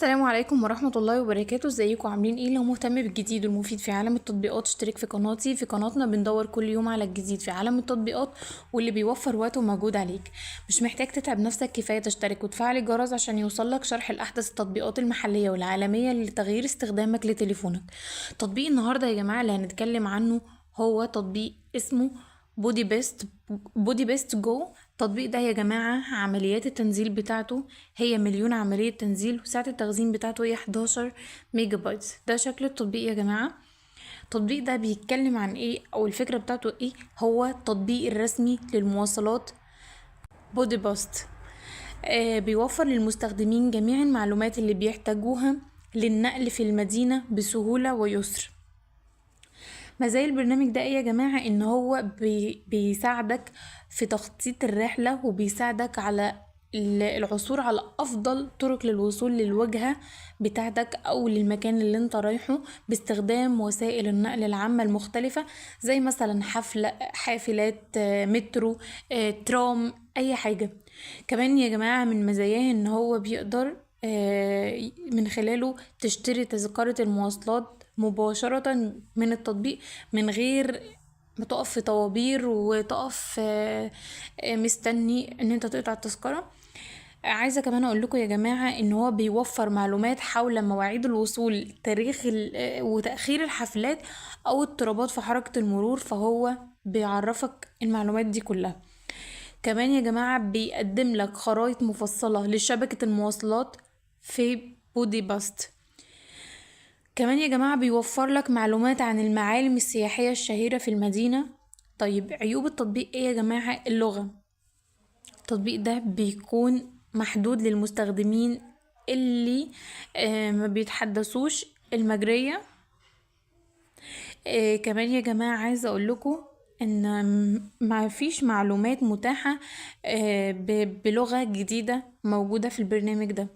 السلام عليكم ورحمة الله وبركاته. ازيكم عاملين ايه؟ لو مهتم بالجديد والمفيد في عالم التطبيقات اشترك في قناتي. في قناتنا بندور كل يوم على الجديد في عالم التطبيقات واللي بيوفر وقت ومجهود عليك. مش محتاج تتعب نفسك، كفاية تشترك وتفعل الجرس عشان يوصلك شرح الأحدث التطبيقات المحلية والعالمية لتغيير استخدامك لتليفونك. تطبيق النهاردة يا جماعة اللي هنتكلم عنه هو تطبيق اسمه بودي بيست جو. التطبيق ده يا جماعة عمليات التنزيل بتاعته هي مليون عملية تنزيل، وسعة التخزين بتاعته هي 11 ميجا بايت. ده شكل التطبيق يا جماعة. التطبيق ده بيتكلم عن ايه او الفكرة بتاعته ايه؟ هو التطبيق الرسمي للمواصلات بودي باست. بيوفر للمستخدمين جميع المعلومات اللي بيحتاجوها للنقل في المدينة بسهولة ويسر. مزايا البرنامج ده ايه يا جماعة؟ ان هو بيساعدك في تخطيط الرحلة، وبيساعدك على العثور على افضل طرق للوصول للوجهة بتاعتك او للمكان اللي انت رايحه باستخدام وسائل النقل العامة المختلفة، زي مثلا حافلات، مترو، ترام، اي حاجة. كمان يا جماعة من مزاياه ان هو بيقدر من خلاله تشتري تذكرة المواصلات مباشرة من التطبيق، من غير ما تقف في طوابير وتقف مستني ان انت تقطع التذكرة. عايزة كمان اقول لكم يا جماعة ان هو بيوفر معلومات حول مواعيد الوصول، تاريخ وتأخير الحفلات او اضطرابات في حركة المرور، فهو بيعرفك المعلومات دي كلها. كمان يا جماعة بيقدم لك خرائط مفصلة لشبكة المواصلات في بودي باست. كمان يا جماعة بيوفر لك معلومات عن المعالم السياحية الشهيرة في المدينة. طيب عيوب التطبيق ايه يا جماعة؟ اللغة. التطبيق ده بيكون محدود للمستخدمين اللي ما بيتحدثوش المجرية. كمان يا جماعة عايزة اقول لكم ان ما فيش معلومات متاحة بلغة جديدة موجودة في البرنامج ده.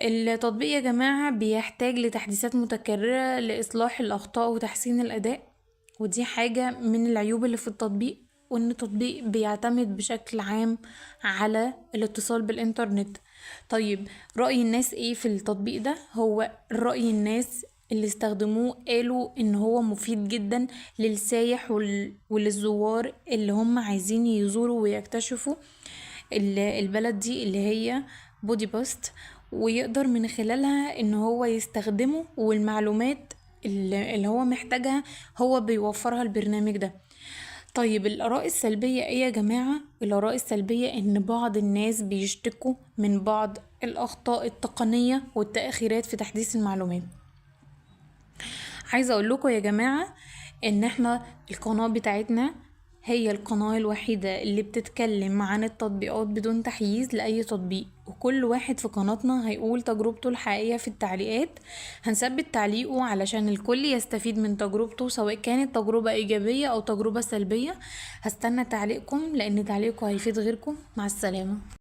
التطبيق يا جماعة بيحتاج لتحديثات متكررة لإصلاح الأخطاء وتحسين الأداء، ودي حاجة من العيوب اللي في التطبيق. وإن التطبيق بيعتمد بشكل عام على الاتصال بالإنترنت. طيب رأي الناس ايه في التطبيق ده؟ هو رأي الناس اللي استخدموه قالوا ان هو مفيد جدا للسايح وللزوار اللي هم عايزين يزوروا ويكتشفوا البلد دي اللي هي بودي باست، ويقدر من خلالها ان هو يستخدمه، والمعلومات اللي هو محتاجها هو بيوفرها البرنامج ده. طيب الآراء السلبية ايه يا جماعة؟ الآراء السلبية ان بعض الناس بيشتكوا من بعض الأخطاء التقنية والتأخيرات في تحديث المعلومات. عايزة اقول لكم يا جماعة ان احنا القناة بتاعتنا هي القناة الوحيدة اللي بتتكلم عن التطبيقات بدون تحييز لأي تطبيق، وكل واحد في قناتنا هيقول تجربته الحقيقية في التعليقات. هنثبت تعليقه علشان الكل يستفيد من تجربته، سواء كانت تجربة إيجابية أو تجربة سلبية. هستنى تعليقكم لأن تعليقكم هيفيد غيركم. مع السلامة.